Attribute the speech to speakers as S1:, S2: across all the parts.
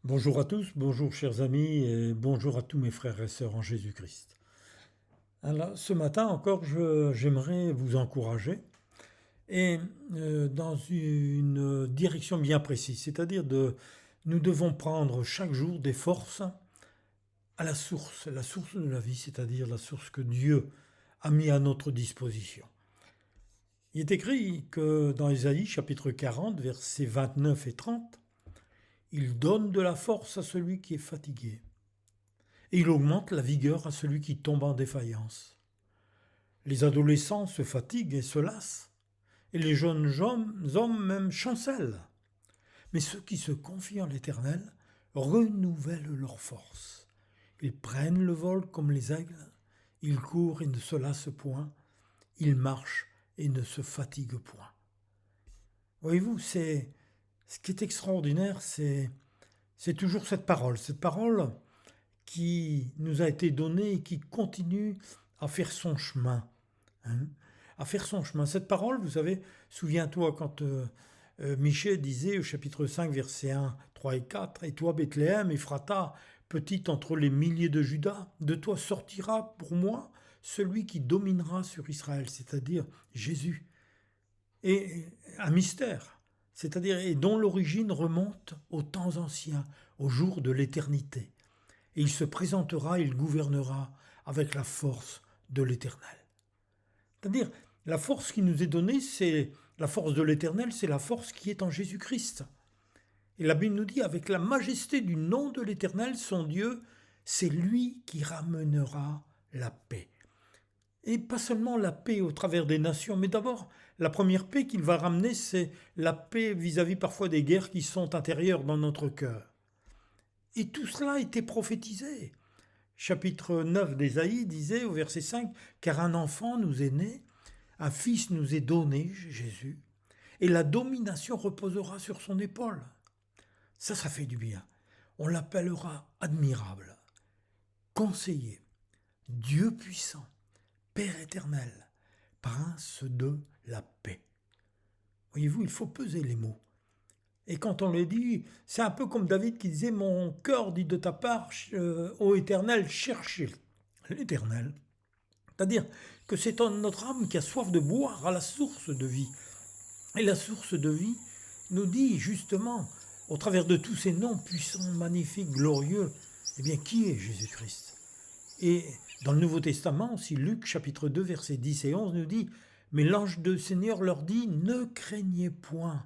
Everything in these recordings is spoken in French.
S1: Bonjour à tous, bonjour chers amis et bonjour à tous mes frères et sœurs en Jésus-Christ. Alors, ce matin encore, j'aimerais vous encourager et dans une direction bien précise, c'est-à-dire nous devons prendre chaque jour des forces à la source de la vie, c'est-à-dire la source que Dieu a mis à notre disposition. Il est écrit que dans Ésaïe chapitre 40, versets 29 et 30, il donne de la force à celui qui est fatigué et il augmente la vigueur à celui qui tombe en défaillance. Les adolescents se fatiguent et se lassent, et les jeunes hommes même chancellent. Mais ceux qui se confient en l'Éternel renouvellent leurs forces. Ils prennent le vol comme les aigles, ils courent et ne se lassent point, ils marchent et ne se fatiguent point. Voyez-vous, ce qui est extraordinaire, c'est toujours cette parole qui nous a été donnée et qui continue à faire son chemin. Hein, à faire son chemin. Cette parole, vous savez, souviens-toi quand Michée disait au chapitre 5, versets 1, 3 et 4, « Et toi, Bethléem, Ephrata, petite entre les milliers de Juda, de toi sortira pour moi celui qui dominera sur Israël, c'est-à-dire Jésus. » Et un mystère, c'est-à-dire et dont l'origine remonte aux temps anciens, au jour de l'éternité. Et il se présentera, il gouvernera avec la force de l'Éternel. C'est-à-dire, la force qui nous est donnée, c'est la force de l'Éternel, c'est la force qui est en Jésus-Christ. Et la Bible nous dit, avec la majesté du nom de l'Éternel, son Dieu, c'est lui qui ramènera la paix. Et pas seulement la paix au travers des nations, mais d'abord, la première paix qu'il va ramener, c'est la paix vis-à-vis parfois des guerres qui sont intérieures dans notre cœur. Et tout cela a été prophétisé. Chapitre 9 d'Ésaïe disait au verset 5, « Car un enfant nous est né, un fils nous est donné, Jésus, et la domination reposera sur son épaule. » Ça fait du bien. On l'appellera admirable, conseiller, Dieu puissant, Père éternel, prince de la paix. Voyez-vous, il faut peser les mots. Et quand on le dit, c'est un peu comme David qui disait « Mon cœur dit de ta part, ô Éternel, cherchez l'Éternel. » C'est-à-dire que c'est notre âme qui a soif de boire à la source de vie. Et la source de vie nous dit justement, au travers de tous ces noms puissants, magnifiques, glorieux, eh bien, qui est Jésus-Christ? Et dans le Nouveau Testament aussi, Luc chapitre 2, versets 10 et 11 nous dit « Mais l'ange du Seigneur leur dit, ne craignez point. »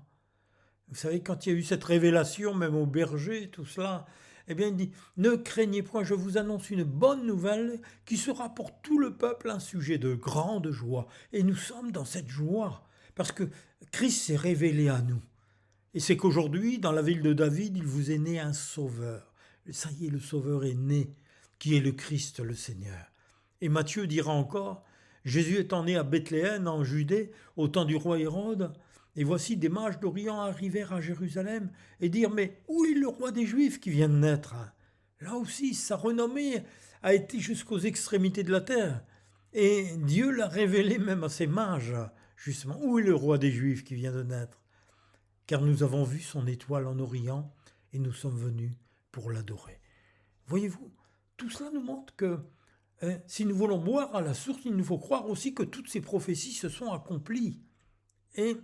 S1: Vous savez, quand il y a eu cette révélation, même au berger, tout cela, eh bien, il dit, ne craignez point, je vous annonce une bonne nouvelle qui sera pour tout le peuple un sujet de grande joie. Et nous sommes dans cette joie, parce que Christ s'est révélé à nous. Et c'est qu'aujourd'hui, dans la ville de David, il vous est né un sauveur. Ça y est, le sauveur est né, qui est le Christ, le Seigneur. Et Matthieu dira encore, Jésus étant né à Bethléem, en Judée, au temps du roi Hérode, et voici des mages d'Orient arrivèrent à Jérusalem et dirent, mais où est le roi des Juifs qui vient de naître? Là aussi, sa renommée a été jusqu'aux extrémités de la terre. Et Dieu l'a révélé même à ces mages, justement. Où est le roi des Juifs qui vient de naître? Car nous avons vu son étoile en Orient et nous sommes venus pour l'adorer. Voyez-vous, tout cela nous montre que si nous voulons boire à la source, il nous faut croire aussi que toutes ces prophéties se sont accomplies. Et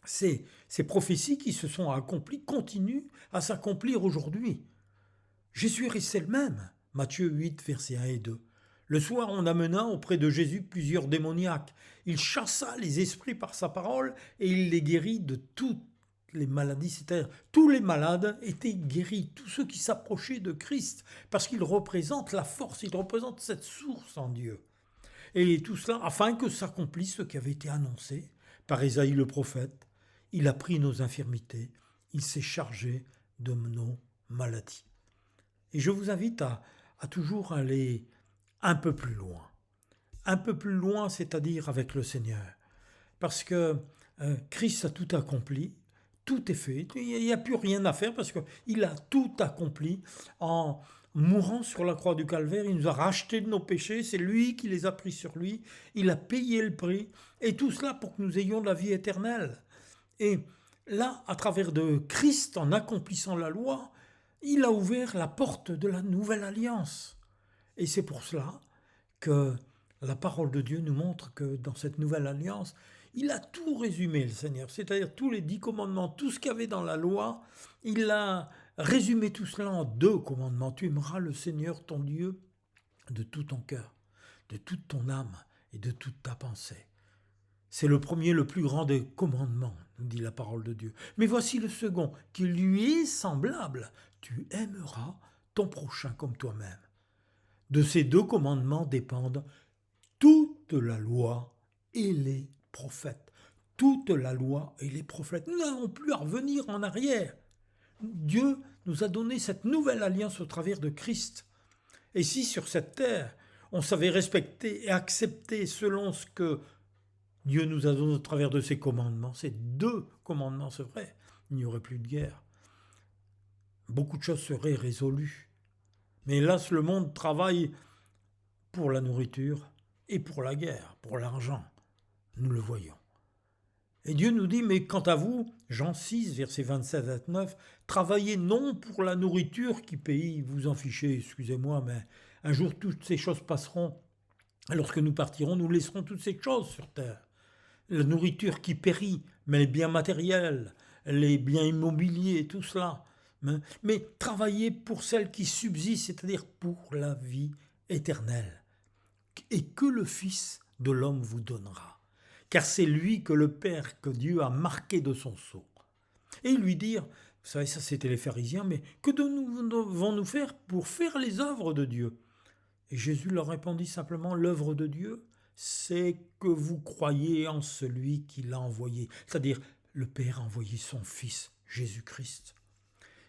S1: ces prophéties qui se sont accomplies continuent à s'accomplir aujourd'hui. Jésus est resté le même. Matthieu 8, versets 1 et 2. Le soir, on amena auprès de Jésus plusieurs démoniaques. Il chassa les esprits par sa parole et il les guérit de toutes les maladies. C'est-à-dire, tous les malades étaient guéris, tous ceux qui s'approchaient de Christ, parce qu'il représente la force, il représente cette source en Dieu. Et tout cela afin que s'accomplisse ce qui avait été annoncé par Ésaïe le prophète. Il a pris nos infirmités, il s'est chargé de nos maladies. Et je vous invite à toujours aller un peu plus loin, c'est-à-dire avec le Seigneur. Parce que Christ a tout accompli, tout est fait, il n'y a plus rien à faire parce qu'il a tout accompli en mourant sur la croix du calvaire, il nous a racheté de nos péchés, c'est lui qui les a pris sur lui, il a payé le prix, et tout cela pour que nous ayons de la vie éternelle. Et là, à travers de Christ, en accomplissant la loi, il a ouvert la porte de la nouvelle alliance. Et c'est pour cela que la parole de Dieu nous montre que dans cette nouvelle alliance, il a tout résumé, le Seigneur, c'est-à-dire tous les 10 commandements, tout ce qu'il y avait dans la loi, il a résumé tout cela en 2 commandements. Tu aimeras le Seigneur ton Dieu de tout ton cœur, de toute ton âme et de toute ta pensée. C'est le premier, le plus grand des commandements, nous dit la parole de Dieu. Mais voici le second, qui lui est semblable. Tu aimeras ton prochain comme toi-même. De ces 2 commandements dépendent toute la loi et les prophètes. Toute la loi et les prophètes. Nous n'avons plus à revenir en arrière. Dieu nous a donné cette nouvelle alliance au travers de Christ. Et si sur cette terre, on savait respecter et accepter selon ce que Dieu nous a donné au travers de ses commandements, ces 2 commandements, c'est vrai, il n'y aurait plus de guerre. Beaucoup de choses seraient résolues. Mais hélas, le monde travaille pour la nourriture et pour la guerre, pour l'argent. Nous le voyons. Et Dieu nous dit, mais quant à vous, Jean 6, versets 27-29, travaillez non pour la nourriture qui paye, vous en fichez, excusez-moi, mais un jour toutes ces choses passeront. Lorsque nous partirons, nous laisserons toutes ces choses sur terre. La nourriture qui périt, mais les biens matériels, les biens immobiliers, tout cela. Mais travaillez pour celle qui subsiste, c'est-à-dire pour la vie éternelle, et que le Fils de l'homme vous donnera. Car c'est lui que le Père, que Dieu a marqué de son sceau. Et lui dire, vous savez, ça c'était les pharisiens, mais que devons-nous faire pour faire les œuvres de Dieu? Et Jésus leur répondit simplement, l'œuvre de Dieu, c'est que vous croyez en celui qui l'a envoyé. C'est-à-dire, le Père a envoyé son Fils, Jésus-Christ.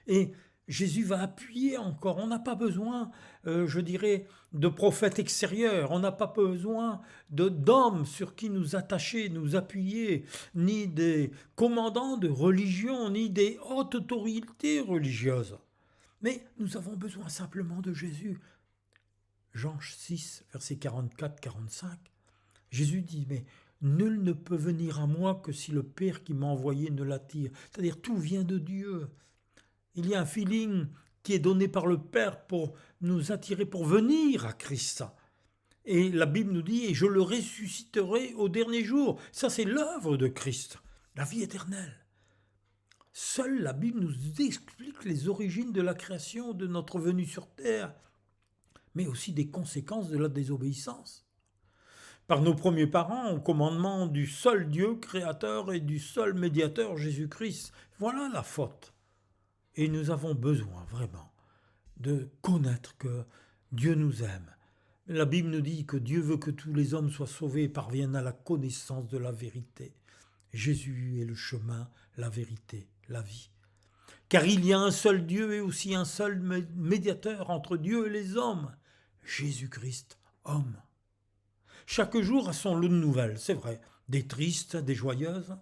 S1: Et Jésus va appuyer encore. On n'a pas besoin, je dirais, de prophètes extérieurs. On n'a pas besoin d'hommes sur qui nous attacher, nous appuyer, ni des commandants de religion, ni des hautes autorités religieuses. Mais nous avons besoin simplement de Jésus. Jean 6, versets 44-45, Jésus dit, mais nul ne peut venir à moi que si le Père qui m'a envoyé ne l'attire. C'est-à-dire, tout vient de Dieu. Il y a un feeling qui est donné par le Père pour nous attirer, pour venir à Christ. Et la Bible nous dit, et je le ressusciterai au dernier jour. Ça, c'est l'œuvre de Christ, la vie éternelle. Seule la Bible nous explique les origines de la création, de notre venue sur terre, mais aussi des conséquences de la désobéissance. Par nos premiers parents, au commandement du seul Dieu créateur et du seul médiateur Jésus-Christ. Voilà la faute. Et nous avons besoin vraiment de connaître que Dieu nous aime. La Bible nous dit que Dieu veut que tous les hommes soient sauvés et parviennent à la connaissance de la vérité. Jésus est le chemin, la vérité, la vie. Car il y a un seul Dieu et aussi un seul médiateur entre Dieu et les hommes, Jésus-Christ, homme. Chaque jour a son lot de nouvelles, c'est vrai, des tristes, des joyeuses,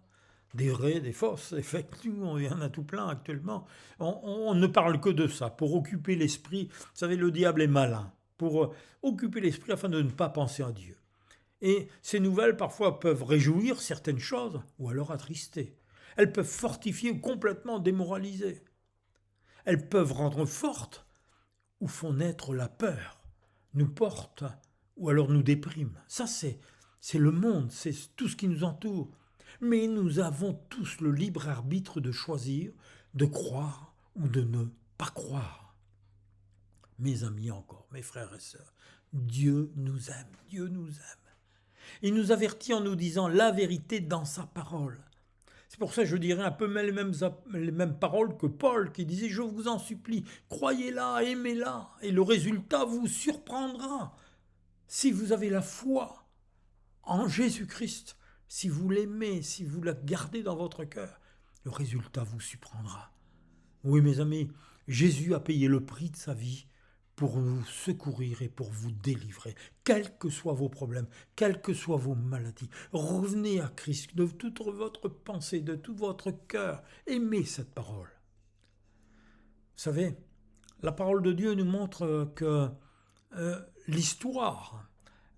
S1: des vraies, des fausses. Effectivement, il y en a tout plein actuellement. On ne parle que de ça, pour occuper l'esprit. Vous savez, le diable est malin, pour occuper l'esprit afin de ne pas penser à Dieu. Et ces nouvelles, parfois, peuvent réjouir certaines choses, ou alors attrister. Elles peuvent fortifier ou complètement démoraliser. Elles peuvent rendre fortes ou font naître la peur, nous portent ou alors nous dépriment. Ça, c'est le monde, c'est tout ce qui nous entoure. Mais nous avons tous le libre arbitre de choisir, de croire ou de ne pas croire. Mes amis encore, mes frères et sœurs, Dieu nous aime, Dieu nous aime. Il nous avertit en nous disant la vérité dans sa parole. C'est pour ça que je dirais un peu les mêmes paroles que Paul qui disait « Je vous en supplie, croyez-la, aimez-la, et le résultat vous surprendra. Si vous avez la foi en Jésus-Christ, si vous l'aimez, si vous la gardez dans votre cœur, le résultat vous surprendra. » Oui, mes amis, Jésus a payé le prix de sa vie pour vous secourir et pour vous délivrer, quels que soient vos problèmes, quelles que soient vos maladies. Revenez à Christ de toute votre pensée, de tout votre cœur. Aimez cette parole. Vous savez, la parole de Dieu nous montre que l'histoire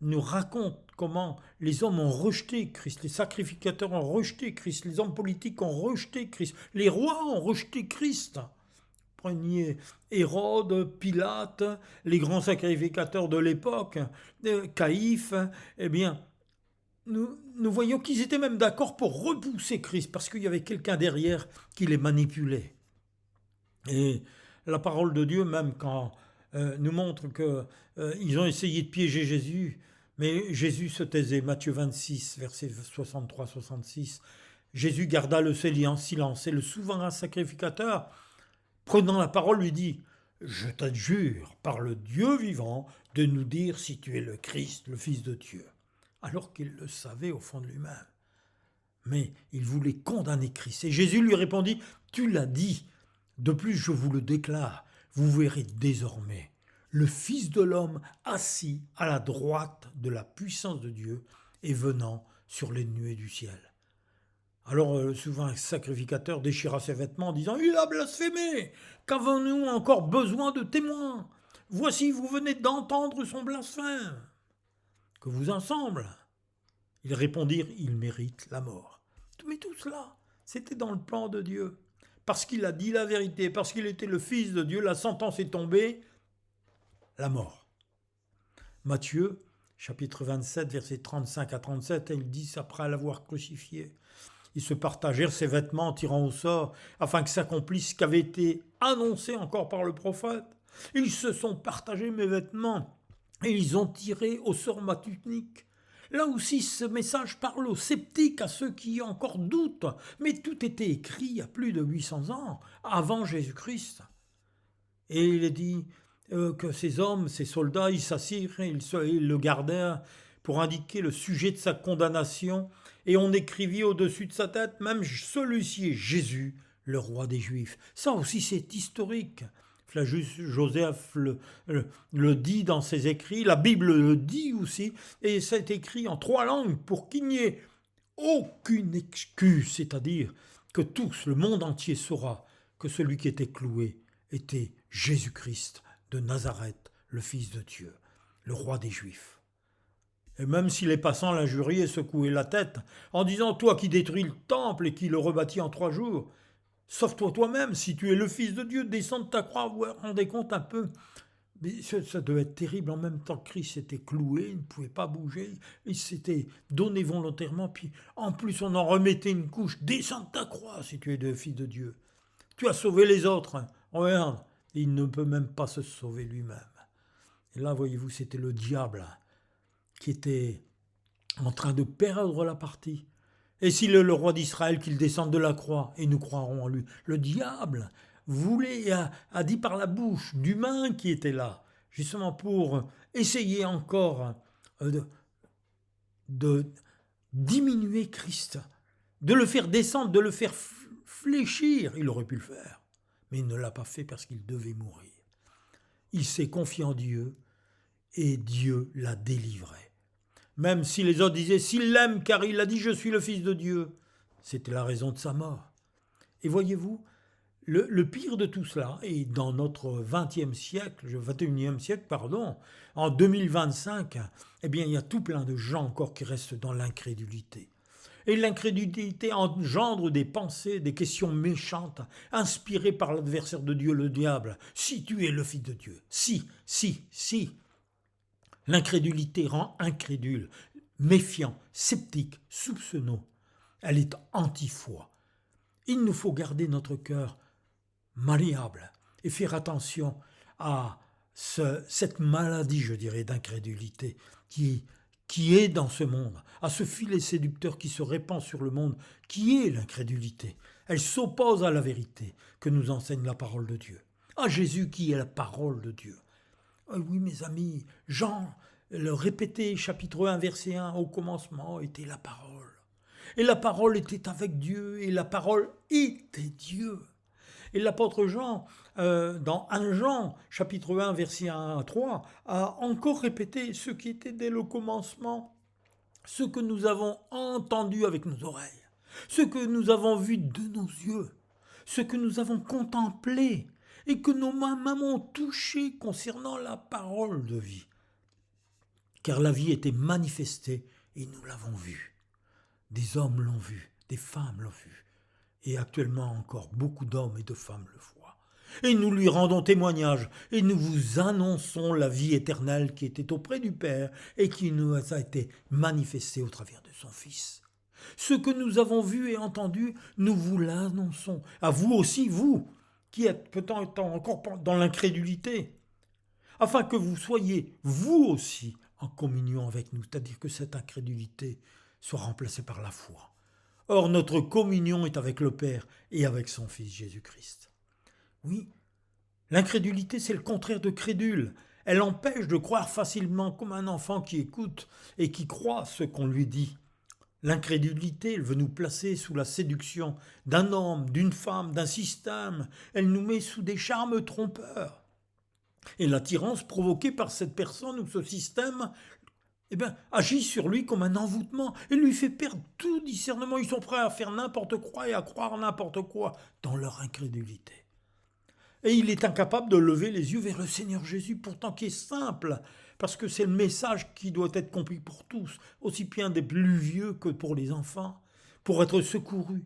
S1: nous raconte comment les hommes ont rejeté Christ, les sacrificateurs ont rejeté Christ, les hommes politiques ont rejeté Christ, les rois ont rejeté Christ. prenez Hérode, Pilate, les grands sacrificateurs de l'époque, Caïphe, eh bien, nous voyons qu'ils étaient même d'accord pour repousser Christ, parce qu'il y avait quelqu'un derrière qui les manipulait. Et la parole de Dieu, même quand nous montre qu'ils ont essayé de piéger Jésus, mais Jésus se taisait. Matthieu 26, versets 63-66. Jésus garda le silence et le souverain sacrificateur, prenant la parole, lui dit « Je t'adjure par le Dieu vivant de nous dire si tu es le Christ, le Fils de Dieu. » Alors qu'il le savait au fond de lui-même. Mais il voulait condamner Christ. Et Jésus lui répondit « Tu l'as dit. De plus, je vous le déclare, vous verrez désormais le Fils de l'homme assis à la droite de la puissance de Dieu et venant sur les nuées du ciel. » Alors souvent un sacrificateur déchira ses vêtements en disant « Il a blasphémé. Qu'avons-nous encore besoin de témoins? Voici, vous venez d'entendre son blasphème. Que vous en semble ?» Ils répondirent « Il mérite la mort. » Mais tout cela, c'était dans le plan de Dieu. Parce qu'il a dit la vérité, parce qu'il était le Fils de Dieu, la sentence est tombée, la mort. Matthieu, chapitre 27, versets 35 à 37, ils disent après l'avoir crucifié. Ils se partagèrent ses vêtements en tirant au sort, afin que s'accomplisse ce qui avait été annoncé encore par le prophète. Ils se sont partagés mes vêtements, et ils ont tiré au sort ma tunique. Là aussi, ce message parle aux sceptiques, à ceux qui encore doutent, mais tout était écrit il y a plus de 800 ans, avant Jésus-Christ. Et il est dit que ces hommes, ces soldats, ils s'assirent, ils le gardèrent pour indiquer le sujet de sa condamnation, et on écrivit au-dessus de sa tête, même celui-ci est Jésus, le roi des Juifs. Ça aussi, c'est historique. Flavius Joseph le dit dans ses écrits, la Bible le dit aussi, et c'est écrit en 3 langues pour qu'il n'y ait aucune excuse, c'est-à-dire que tous, le monde entier saura que celui qui était cloué était Jésus-Christ de Nazareth, le Fils de Dieu, le roi des Juifs. Et même si les passants l'injuriaient et secouaient la tête en disant « Toi qui détruis le temple et qui le rebâtis en 3 jours », sauve-toi toi-même, si tu es le Fils de Dieu, descends de ta croix, vous vous rendez compte un peu. Mais ça devait être terrible, en même temps que Christ était cloué, il ne pouvait pas bouger, il s'était donné volontairement, puis en plus on en remettait une couche, descends de ta croix si tu es le Fils de Dieu. Tu as sauvé les autres, hein. Regarde, il ne peut même pas se sauver lui-même. Et là, voyez-vous, c'était le diable qui était en train de perdre la partie. Et s'il est le roi d'Israël, qu'il descende de la croix, et nous croirons en lui. Le diable voulait, a dit par la bouche d'humains qui étaient là, justement pour essayer encore de diminuer Christ, de le faire descendre, de le faire fléchir. Il aurait pu le faire, mais il ne l'a pas fait parce qu'il devait mourir. Il s'est confié en Dieu, et Dieu l'a délivré. Même si les autres disaient « s'il l'aime car il a dit je suis le Fils de Dieu », c'était la raison de sa mort. Et voyez-vous, le pire de tout cela, et dans notre 21e siècle, en 2025, eh bien, il y a tout plein de gens encore qui restent dans l'incrédulité. Et l'incrédulité engendre des pensées, des questions méchantes, inspirées par l'adversaire de Dieu, le diable. « Si tu es le Fils de Dieu, si. » L'incrédulité rend incrédule, méfiant, sceptique, soupçonneux. Elle est anti-foi. Il nous faut garder notre cœur malléable et faire attention à cette maladie, je dirais, d'incrédulité qui est dans ce monde, à ce filet séducteur qui se répand sur le monde, qui est l'incrédulité. Elle s'oppose à la vérité que nous enseigne la parole de Dieu, à Jésus qui est la parole de Dieu. Oui, mes amis, Jean le répétait, chapitre 1, verset 1, au commencement était la parole. Et la parole était avec Dieu, et la parole était Dieu. Et l'apôtre Jean, dans 1 Jean, chapitre 1, verset 1 à 3, a encore répété ce qui était dès le commencement, ce que nous avons entendu avec nos oreilles, ce que nous avons vu de nos yeux, ce que nous avons contemplé, et que nos mains ont touché concernant la parole de vie. Car la vie était manifestée et nous l'avons vue. Des hommes l'ont vue, des femmes l'ont vue. Et actuellement encore, beaucoup d'hommes et de femmes le voient. Et nous lui rendons témoignage, et nous vous annonçons la vie éternelle qui était auprès du Père et qui nous a été manifestée au travers de son Fils. Ce que nous avons vu et entendu, nous vous l'annonçons. À vous aussi, vous, qui êtes peut-être encore dans l'incrédulité, afin que vous soyez, vous aussi, en communion avec nous, c'est-à-dire que cette incrédulité soit remplacée par la foi. Or, notre communion est avec le Père et avec son Fils Jésus-Christ. Oui, l'incrédulité, c'est le contraire de crédule. Elle empêche de croire facilement comme un enfant qui écoute et qui croit ce qu'on lui dit. L'incrédulité, elle veut nous placer sous la séduction d'un homme, d'une femme, d'un système. Elle nous met sous des charmes trompeurs. Et l'attirance provoquée par cette personne ou ce système agit sur lui comme un envoûtement et lui fait perdre tout discernement. Ils sont prêts à faire n'importe quoi et à croire n'importe quoi dans leur incrédulité. Et il est incapable de lever les yeux vers le Seigneur Jésus, pourtant qui est simple, parce que c'est le message qui doit être compris pour tous, aussi bien des plus vieux que pour les enfants, pour être secourus.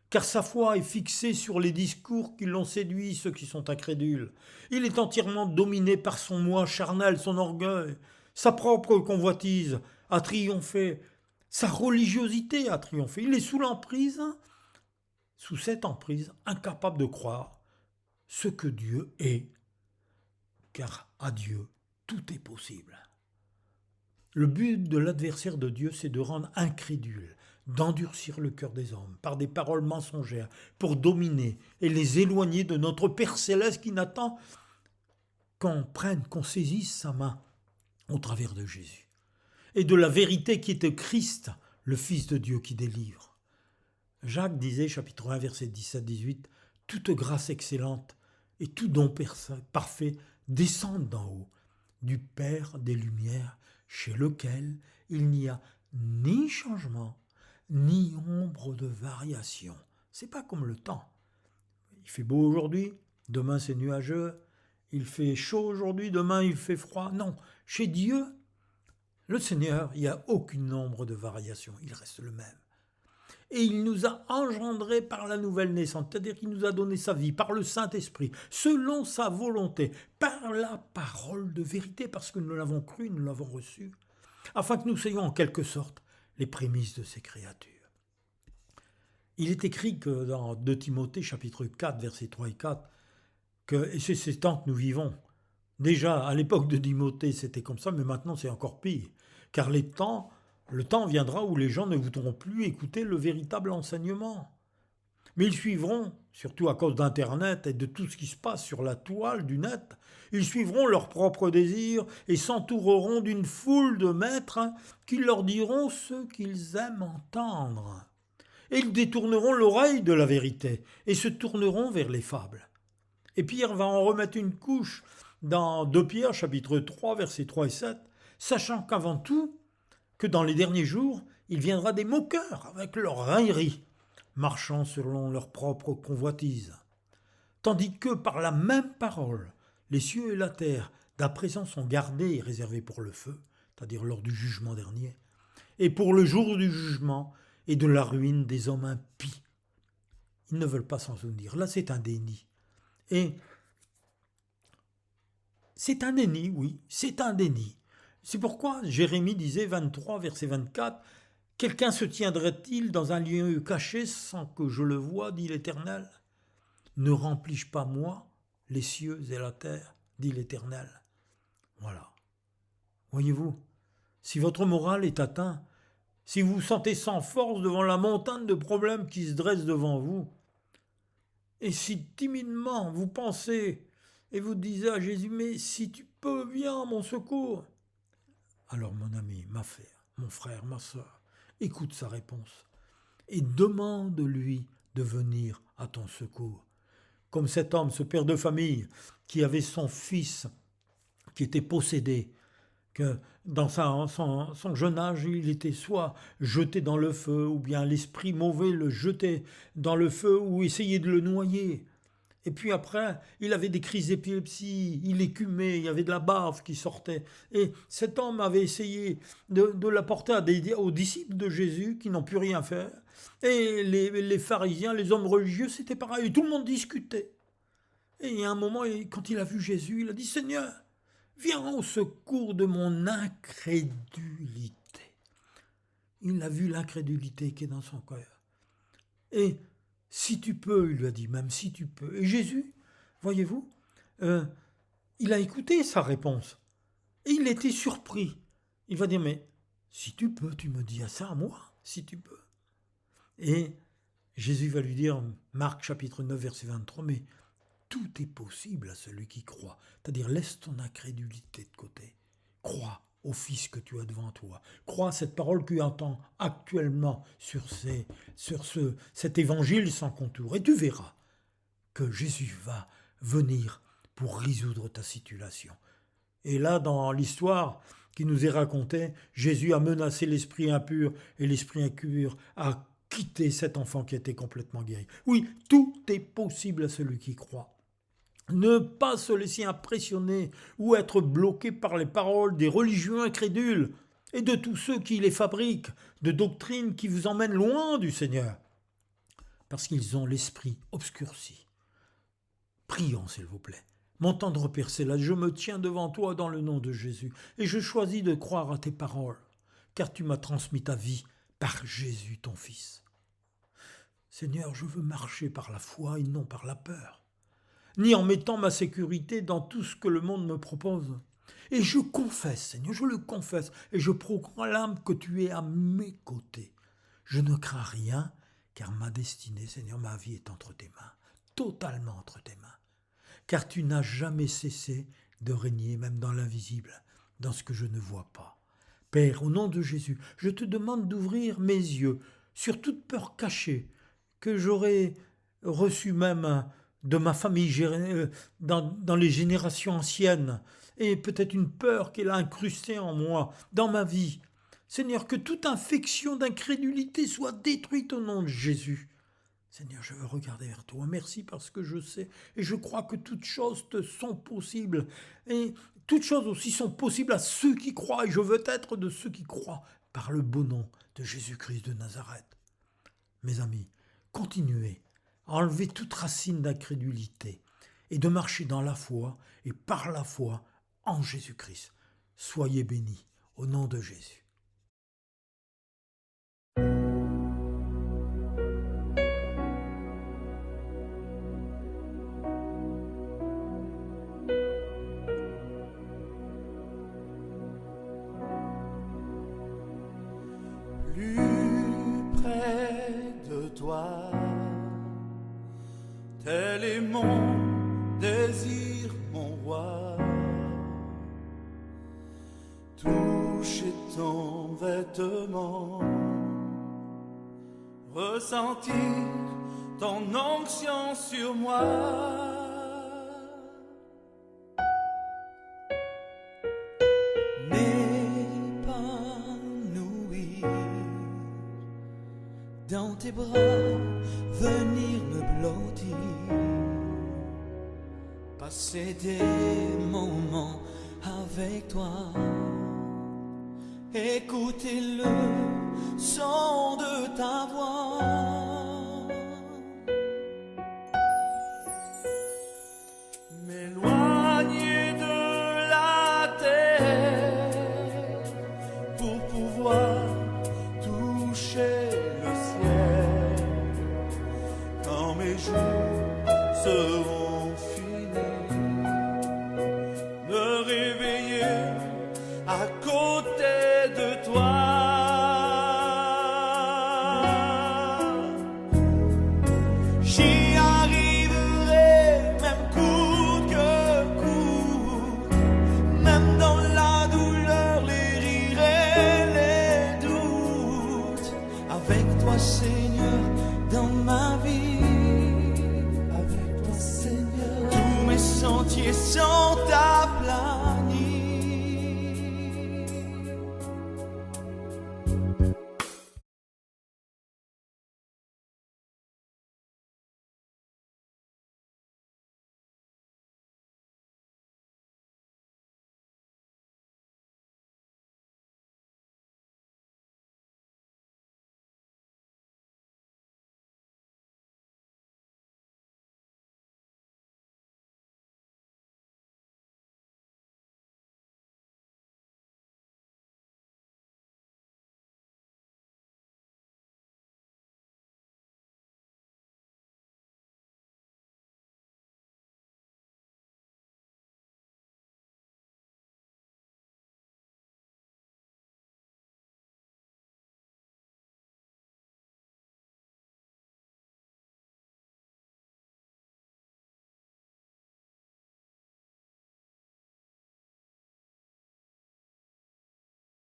S1: Car sa foi est fixée sur les discours qui l'ont séduit, ceux qui sont incrédules. Il est entièrement dominé par son moi charnel, son orgueil, sa propre convoitise a triomphé, sa religiosité a triomphé. Il est sous cette emprise, incapable de croire ce que Dieu est, car à Dieu, tout est possible. Le but de l'adversaire de Dieu, c'est de rendre incrédule, d'endurcir le cœur des hommes par des paroles mensongères, pour dominer et les éloigner de notre Père céleste qui n'attend qu'on saisisse sa main au travers de Jésus, et de la vérité qui est Christ, le Fils de Dieu qui délivre. Jacques disait, chapitre 1, verset 17-18, « Toute grâce excellente et tout don parfait descendent d'en haut, du Père des Lumières, chez lequel il n'y a ni changement, ni ombre de variation. » C'est pas comme le temps. Il fait beau aujourd'hui, demain c'est nuageux, il fait chaud aujourd'hui, demain il fait froid. Non, chez Dieu, le Seigneur, il n'y a aucune ombre de variation, il reste le même. Et il nous a engendrés par la nouvelle naissance, c'est-à-dire qu'il nous a donné sa vie par le Saint-Esprit, selon sa volonté, par la parole de vérité, parce que nous l'avons cru, nous l'avons reçu, afin que nous soyons en quelque sorte les prémices de ces créatures. Il est écrit que dans 2 Timothée, chapitre 4, versets 3 et 4, et c'est ces temps que nous vivons. Déjà, à l'époque de Timothée, c'était comme ça, mais maintenant c'est encore pire, car le temps viendra où les gens ne voudront plus écouter le véritable enseignement. Mais ils suivront, surtout à cause d'Internet et de tout ce qui se passe sur la toile du net, ils suivront leurs propres désirs et s'entoureront d'une foule de maîtres qui leur diront ce qu'ils aiment entendre. Et ils détourneront l'oreille de la vérité et se tourneront vers les fables. Et Pierre va en remettre une couche dans 2 Pierre, chapitre 3, versets 3 et 7, sachant qu'avant tout, que dans les derniers jours, il viendra des moqueurs avec leur raillerie, marchant selon leur propre convoitise. Tandis que par la même parole, les cieux et la terre d'à présent sont gardés et réservés pour le feu, c'est-à-dire lors du jugement dernier, et pour le jour du jugement et de la ruine des hommes impies. Ils ne veulent pas s'en souvenir. Là, c'est un déni. Et c'est un déni, oui, c'est un déni. C'est pourquoi Jérémie disait 23, verset 24, « Quelqu'un se tiendrait-il dans un lieu caché sans que je le voie, dit l'Éternel ? Ne remplis-je pas, moi, les cieux et la terre, dit l'Éternel. » Voilà. Voyez-vous, si votre morale est atteinte, si vous vous sentez sans force devant la montagne de problèmes qui se dressent devant vous, et si timidement vous pensez et vous disiez à Jésus, « Mais si tu peux, viens à mon secours », alors mon ami, mon frère, ma sœur, écoute sa réponse et demande-lui de venir à ton secours. Comme cet homme, ce père de famille, qui avait son fils qui était possédé, que dans son jeune âge, il était soit jeté dans le feu, ou bien l'esprit mauvais le jetait dans le feu, ou essayait de le noyer. Et puis après, il avait des crises d'épilepsie, il écumait, il y avait de la bave qui sortait. Et cet homme avait essayé de l'apporter aux disciples de Jésus qui n'ont pu rien faire. Et les pharisiens, les hommes religieux, c'était pareil, tout le monde discutait. Et à un moment, quand il a vu Jésus, il a dit « Seigneur, viens au secours de mon incrédulité. » Il a vu l'incrédulité qui est dans son cœur. Et si tu peux, il lui a dit, même si tu peux. Et Jésus, voyez-vous, il a écouté sa réponse. Et il était surpris. Il va dire, mais si tu peux, tu me dis ça à moi, si tu peux. Et Jésus va lui dire, Marc chapitre 9, verset 23, mais tout est possible à celui qui croit. C'est-à-dire, laisse ton incrédulité de côté. Crois au Fils que tu as devant toi. Crois cette parole que tu entends actuellement sur cet évangile sans contour. Et tu verras que Jésus va venir pour résoudre ta situation. Et là, dans l'histoire qui nous est racontée, Jésus a menacé l'esprit impur et l'esprit impur a quitté cet enfant qui était complètement guéri. Oui, tout est possible à celui qui croit. Ne pas se laisser impressionner ou être bloqué par les paroles des religieux incrédules et de tous ceux qui les fabriquent, de doctrines qui vous emmènent loin du Seigneur, parce qu'ils ont l'esprit obscurci. Prions, s'il vous plaît. Mon tendre Père céleste, je me tiens devant toi dans le nom de Jésus et je choisis de croire à tes paroles, car tu m'as transmis ta vie par Jésus ton Fils. Seigneur, je veux marcher par la foi et non par la peur, ni en mettant ma sécurité dans tout ce que le monde me propose. Et je confesse, Seigneur, je le confesse, et je proclame que tu es à mes côtés. Je ne crains rien, car ma destinée, Seigneur, ma vie est entre tes mains, totalement entre tes mains. Car tu n'as jamais cessé de régner, même dans l'invisible, dans ce que je ne vois pas. Père, au nom de Jésus, je te demande d'ouvrir mes yeux sur toute peur cachée que j'aurais reçue même de ma famille, dans les générations anciennes, et peut-être une peur qu'elle a incrustée en moi, dans ma vie. Seigneur, que toute infection d'incrédulité soit détruite au nom de Jésus. Seigneur, je veux regarder vers toi. Merci parce que je sais et je crois que toutes choses te sont possibles. Et toutes choses aussi sont possibles à ceux qui croient. Et je veux être de ceux qui croient par le beau nom de Jésus-Christ de Nazareth. Mes amis, continuez à enlever toute racine d'incrédulité et de marcher dans la foi et par la foi en Jésus-Christ. Soyez bénis au nom de Jésus.
S2: Plus près de toi, tel est mon désir, mon roi. Toucher ton vêtement, ressentir ton onction sur moi. Dans tes bras, venir me blottir, passer des moments avec toi, écouter le son de ta voix, m'éloigner de la terre pour pouvoir toucher mes jours seront finis, me réveiller à côté de toi. J'y arriverai, même coûte que coûte, même dans la douleur, les rires et les doutes, avec toi Seigneur dans ma vie. Sentiers sont